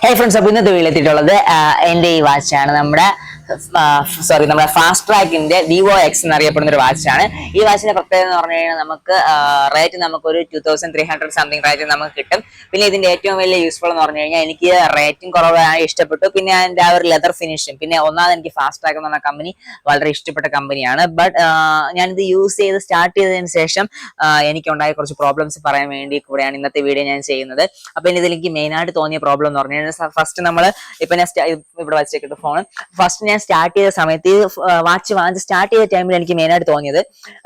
ഹേ friends, അപ്പോൾ ഇന്നത്തെ വീഡിയോയിൽ എത്തിയിട്ടുള്ളത് എൻ്റെ ഈ വാച്ചാണ്. നമ്മുടെ ഫാസ്റ്റ് ട്രാക്കിന്റെ വിവോ എക്സ് എന്നറിയപ്പെടുന്ന ഒരു വാച്ചാണ്. ഈ വാച്ചിന്റെ പ്രത്യേകത എന്ന് പറഞ്ഞു കഴിഞ്ഞാൽ നമുക്ക് റേറ്റ് നമുക്കൊരു 2300 സംതിങ് റേറ്റ് നമുക്ക് കിട്ടും. പിന്നെ ഇതിന്റെ ഏറ്റവും വലിയ യൂസ്ഫുൾ എന്ന് പറഞ്ഞു കഴിഞ്ഞാൽ എനിക്ക് റേറ്റിംഗ് കുറവാണ് ഇഷ്ടപ്പെട്ടു. പിന്നെ അതിന്റെ ആ ഒരു ലെതർ ഫിനിഷും, പിന്നെ ഒന്നാമത് എനിക്ക് ഫാസ്റ്റ് ട്രാക്ക് എന്ന് പറഞ്ഞ കമ്പനി വളരെ ഇഷ്ടപ്പെട്ട കമ്പനിയാണ്. ബട്ട് ഞാനിത് യൂസ് ചെയ്ത് സ്റ്റാർട്ട് ചെയ്തതിന് ശേഷം എനിക്കുണ്ടായ കുറച്ച് പ്രോബ്ലംസ് പറയാൻ വേണ്ടി കൂടെയാണ് ഇന്നത്തെ വീഡിയോ ഞാൻ ചെയ്യുന്നത്. അപ്പൊ ഇതിൽ എനിക്ക് മെയിൻ ആയിട്ട് തോന്നിയ പ്രോബ്ലം എന്ന് പറഞ്ഞു കഴിഞ്ഞാൽ, ഫസ്റ്റ് നമ്മൾ ഇപ്പൊ ഞാൻ ഇവിടെ വെച്ചേക്കിട്ട് ഫോൺ ഫസ്റ്റ് ഞാൻ സ്റ്റാർട്ട് ചെയ്ത സമയത്ത് വാച്ച് സ്റ്റാർട്ട് ചെയ്ത ടൈമിൽ എനിക്ക് മെയിൻ ആയിട്ട് തോന്നിയത്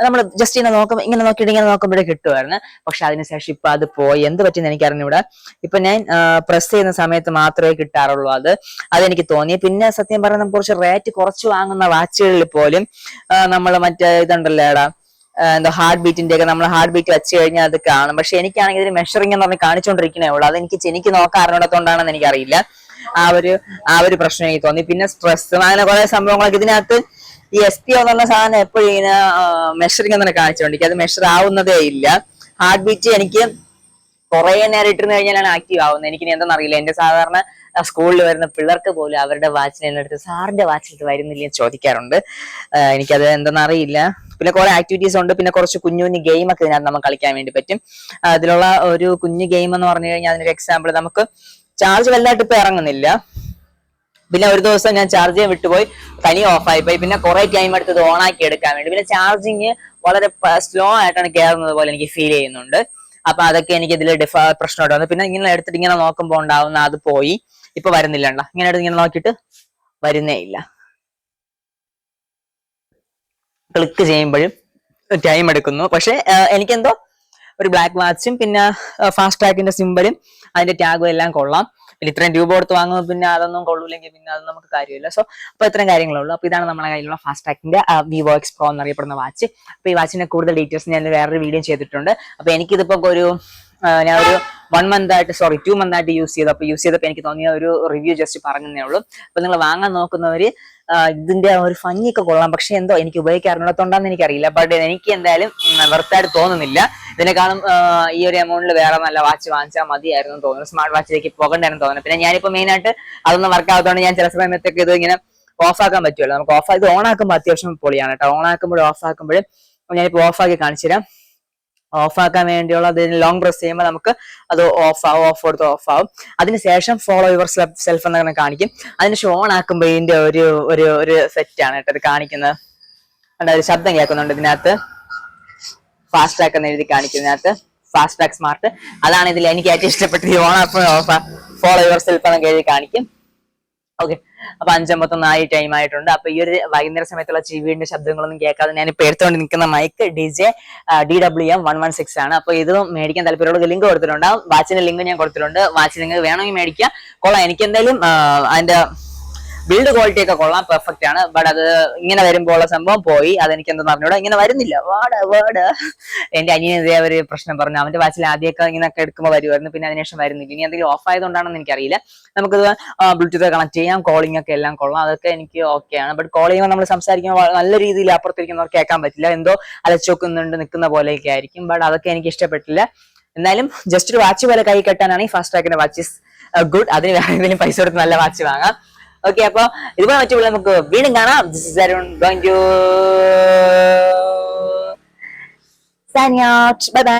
നമ്മൾ ജസ്റ്റ് ഇങ്ങനെ നോക്കിയിട്ട് ഇങ്ങനെ നോക്കുമ്പോഴേ കിട്ടുമായിരുന്നു. പക്ഷെ അതിനുശേഷം ഇപ്പൊ അത് പോയി. എന്ത് പറ്റിയെന്ന് എനിക്ക് അറിഞ്ഞൂടാ. ഇപ്പൊ ഞാൻ പ്രസ് ചെയ്യുന്ന സമയത്ത് മാത്രമേ കിട്ടാറുള്ളൂ. അതെനിക്ക് തോന്നി. പിന്നെ സത്യം പറഞ്ഞാൽ നമുക്ക് കുറച്ച് റേറ്റ് കുറച്ച് വാങ്ങുന്ന വാച്ചുകളിൽ പോലും നമ്മൾ മറ്റേ ഇതുണ്ടല്ലോ എന്താ ഹാർട്ട് ബീറ്റിന്റെ ഒക്കെ നമ്മൾ ഹാർട്ട് ബീറ്റ് വെച്ച് കഴിഞ്ഞാൽ അത് കാണും. പക്ഷെ എനിക്കാണെങ്കിൽ ഇതിന് മെഷറിംഗ് എന്ന് പറഞ്ഞ് കാണിച്ചുകൊണ്ടിരിക്കുന്നേ ഉള്ളൂ. എനിക്ക് നോക്കാൻ അറിഞ്ഞിടത്തോണ്ടാണെന്ന് എനിക്കറിയില്ല. ആ ഒരു പ്രശ്നം എനിക്ക് തോന്നി. പിന്നെ സ്ട്രെസ് അങ്ങനെ കുറെ സംഭവങ്ങളൊക്കെ ഇതിനകത്ത് ഈ SPO എന്നുള്ള സാധനം എപ്പോഴും ഇങ്ങനെ മെഷറിംഗ് എന്ന് കാണിച്ചുകൊണ്ടിരിക്കും. അത് മെഷർ ആവുന്നതേ ഇല്ല. ഹാർട്ട് ബീറ്റ് എനിക്ക് കുറെ നേരം ഇട്ടിരുന്ന് കഴിഞ്ഞാലാണ് ആക്റ്റീവ് ആവുന്നത്. എനിക്ക് എന്താണെന്ന് അറിയില്ല. എന്റെ സാധാരണ സ്കൂളിൽ വരുന്ന പിള്ളേർക്ക് പോലും അവരുടെ വാച്ചിനെ എടുത്ത് സാറിന്റെ വാച്ചിൽ വരുന്നില്ല ചോദിക്കാറുണ്ട്. എനിക്കത് എന്തെന്ന് അറിയില്ല. പിന്നെ കുറെ ആക്ടിവിറ്റീസ് ഉണ്ട്. പിന്നെ കുറച്ച് കുഞ്ഞു കുഞ്ഞു ഗെയിം ഒക്കെ ഇതിനകത്ത് നമുക്ക് കളിക്കാൻ വേണ്ടി പറ്റും. അതിലുള്ള ഒരു കുഞ്ഞു ഗെയിം എന്ന് പറഞ്ഞു കഴിഞ്ഞാൽ, അതിനൊരു എക്സാമ്പിൾ, നമുക്ക് ചാർജ് വലുതായിട്ട് ഇപ്പൊ ഇറങ്ങുന്നില്ല. പിന്നെ ഒരു ദിവസം ഞാൻ ചാർജ് ചെയ്യാൻ വിട്ടുപോയി, തനി ഓഫായി പോയി. പിന്നെ കുറെ ടൈം എടുത്തത് ഓൺ ആക്കി എടുക്കാൻ വേണ്ടി. പിന്നെ ചാർജിങ് വളരെ സ്ലോ ആയിട്ടാണ് കയറുന്നത് പോലെ എനിക്ക് ഫീൽ ചെയ്യുന്നുണ്ട്. അപ്പൊ അതൊക്കെ എനിക്ക് ഇതിൽ പ്രശ്നമായിട്ട് വന്നു. പിന്നെ ഇങ്ങനെ എടുത്തിട്ട് ഇങ്ങനെ നോക്കുമ്പോൾ ഉണ്ടാവുന്ന അത് പോയി. ഇപ്പൊ വരുന്നില്ല. ഇങ്ങനെ എടുത്ത് ഇങ്ങനെ നോക്കിയിട്ട് വരുന്നേ ഇല്ല. ക്ലിക്ക് ചെയ്യുമ്പോഴും ടൈം എടുക്കുന്നു. പക്ഷെ എനിക്കെന്തോ ഒരു ബ്ലാക്ക് വാച്ചും പിന്നെ ഫാസ്റ്റ് ട്രാക്കിന്റെ സിമ്പലും അതിന്റെ ടാഗും എല്ലാം കൊള്ളാം. പിന്നെ ഇത്രയും രൂപ കൊടുത്ത് വാങ്ങുമ്പോൾ പിന്നെ അതൊന്നും കൊള്ളൂല്ലെങ്കിൽ പിന്നെ അത് നമുക്ക് കാര്യമില്ല. സോ അപ്പൊ ഇത്രയും കാര്യങ്ങളുള്ളൂ. അപ്പൊ ഇതാണ് നമ്മുടെ കയ്യിലുള്ള ഫാസ്റ്റ് ട്രാക്കിന്റെ വിവോ എക്സ് പ്രോ എന്നറിയപ്പെടുന്ന വാച്ച്. അപ്പൊ ഈ വാച്ചിന്റെ കൂടുതൽ ഡീറ്റെയിൽസ് ഞാൻ വേറൊരു വീഡിയോ ചെയ്തിട്ടുണ്ട്. അപ്പൊ എനിക്കിതിപ്പോ ഞാൻ ഒരു 2 മന്ത് ആയിട്ട് യൂസ് ചെയ്തപ്പോൾ എനിക്ക് തോന്നിയ ഒരു റിവ്യൂ ജസ്റ്റ് പറഞ്ഞതേ ഉള്ളൂ. അപ്പൊ നിങ്ങൾ വാങ്ങാൻ നോക്കുന്നവര് ഇതിന്റെ ഒരു ഭംഗിയൊക്കെ കൊള്ളാം. പക്ഷെ എന്തോ എനിക്ക് ഉപയോഗിക്കാറുണ്ടോണ്ടാന്ന് എനിക്കറിയില്ല. ബട്ട് എനിക്ക് എന്തായാലും വെറുതായിട്ട് തോന്നുന്നില്ല. ഇതിനെക്കാളും ഈ ഒരു എമൗണ്ടിൽ വേറെ നല്ല വാച്ച് വാങ്ങിച്ചാൽ മതിയായിരുന്നു തോന്നുന്നു. സ്മാർട്ട് വാച്ചിലേക്ക് പോകണ്ടായിരുന്നു തോന്നുന്നു. പിന്നെ ഞാനിപ്പോ മെയിൻ ആയിട്ട് അതൊന്നും വർക്ക് ആവാത്തതുകൊണ്ട് ഞാൻ ചില സമയത്തൊക്കെ ഇത് ഇങ്ങനെ ഓഫ് ആക്കാൻ പറ്റുമല്ലോ. നമുക്ക് ഇത് ഓൺ ആക്കുമ്പോൾ അത്യാവശ്യം പൊളിയാണ് കേട്ടോ. ഓൺ ആക്കുമ്പോഴും ഓഫ് ആക്കുമ്പോഴും ഞാനിപ്പോ ഓഫ് ആക്കി കാണിച്ചു തരാം. ഓഫ് ആക്കാൻ വേണ്ടിയുള്ള ലോങ് പ്രസ് ചെയ്യുമ്പോൾ നമുക്ക് അത് ഓഫ് കൊടുത്ത് ഓഫ് ആവും. അതിനുശേഷം ഫോളോ യുവർ സെൽഫ് എന്നങ്ങനെ കാണിക്കും. അതിനുശേഷം ഓൺ ആക്കുമ്പോൾ ഇതിന്റെ ഒരു സെറ്റാണ് കേട്ടോ ഇത് കാണിക്കുന്നത്. ഒരു ശബ്ദം കേൾക്കുന്നുണ്ട് ഇതിനകത്ത്. ഫാസ്റ്റ് ട്രാക്ക് എന്ന് എഴുതി കാണിക്കുന്നതിനകത്ത് ഫാസ്റ്റ് ട്രാക്ക് സ്മാർട്ട്. അതാണ് ഇതിൽ എനിക്ക് ഏറ്റവും ഇഷ്ടപ്പെട്ടത്. On of follow your self എന്നൊക്കെ എഴുതി കാണിക്കും. ഓക്കെ, അപ്പൊ 5:51 ടൈം ആയിട്ടുണ്ട്. അപ്പൊ ഈ ഒരു വൈകുന്നേര സമയത്തുള്ള ചീവീടിന്റെ ശബ്ദങ്ങളൊന്നും കേൾക്കാതെ ഞാൻ ഇപ്പൊ എടുത്തുകൊണ്ട് നിൽക്കുന്ന മൈക്ക് DJ DWM 116 ആണ്. അപ്പൊ ഇത് മേടിക്കാൻ താല്പര്യമുള്ള ലിങ്ക് കൊടുത്തിട്ടുണ്ടാവും. വാച്ചിന്റെ ലിങ്ക് ഞാൻ കൊടുത്തിട്ടുണ്ട്. വാച്ച് നിങ്ങൾക്ക് വേണമെങ്കിൽ മേടിക്കാം, കൊള്ളാം. എനിക്ക് എന്തായാലും അതിന്റെ ബിൽഡ് ക്വാളിറ്റി ഒക്കെ കൊള്ളാം, പെർഫെക്റ്റ് ആണ്. ബട്ട് അത് ഇങ്ങനെ വരുമ്പോൾ സംഭവം പോയി. അതെനിക്ക് എന്താ പറഞ്ഞൂടാ, ഇങ്ങനെ വരുന്നില്ല. വേർഡ് എന്റെ അനിയൻ ഇതേ ഒരു പ്രശ്നം പറഞ്ഞു. അവന്റെ വാച്ചിൽ ആദ്യമൊക്കെ ഇങ്ങനെയൊക്കെ എടുക്കുമ്പോൾ വരുമായിരുന്നു, പിന്നെ അതിനുശേഷം വരുന്നില്ല. ഇനി എന്തെങ്കിലും ഓഫ് ആയതുകൊണ്ടാണെന്ന് എനിക്കറിയില്ല. നമുക്കിത് ബ്ലൂടൂത്ത് കണക്ട് ചെയ്യാം. കോളിംഗ് ഒക്കെ എല്ലാം കൊള്ളാം. അതൊക്കെ എനിക്ക് ഓക്കെയാണ്. ബട്ട് കോൾ ചെയ്യുമ്പോൾ നമ്മൾ സംസാരിക്കുമ്പോൾ നല്ല രീതിയിൽ അപ്പുറത്തിരിക്കുന്നവർ കേൾക്കാൻ പറ്റില്ല. എന്തോ അലച്ചോക്കുന്നുണ്ട് നിൽക്കുന്ന പോലെയൊക്കെ ആയിരിക്കും. ബട്ട് അതൊക്കെ എനിക്ക് ഇഷ്ടപ്പെട്ടില്ല. എന്നാലും ജസ്റ്റ് ഒരു വാച്ച് പോലെ കൈ കെട്ടാനാണ് ഈ ഫാസ്റ്റ് ട്രാക്കിന്റെ വാച്ച് ഗുഡ്. അതിന് വേറെ എന്തെങ്കിലും പൈസ കൊടുത്ത് നല്ല വാച്ച് വാങ്ങാം. ഓക്കെ, അപ്പൊ ഇതുപോലെ മറ്റുള്ള നമുക്ക് വീണ്ടും കാണാം. This is Arun going to sign out. Bye bye.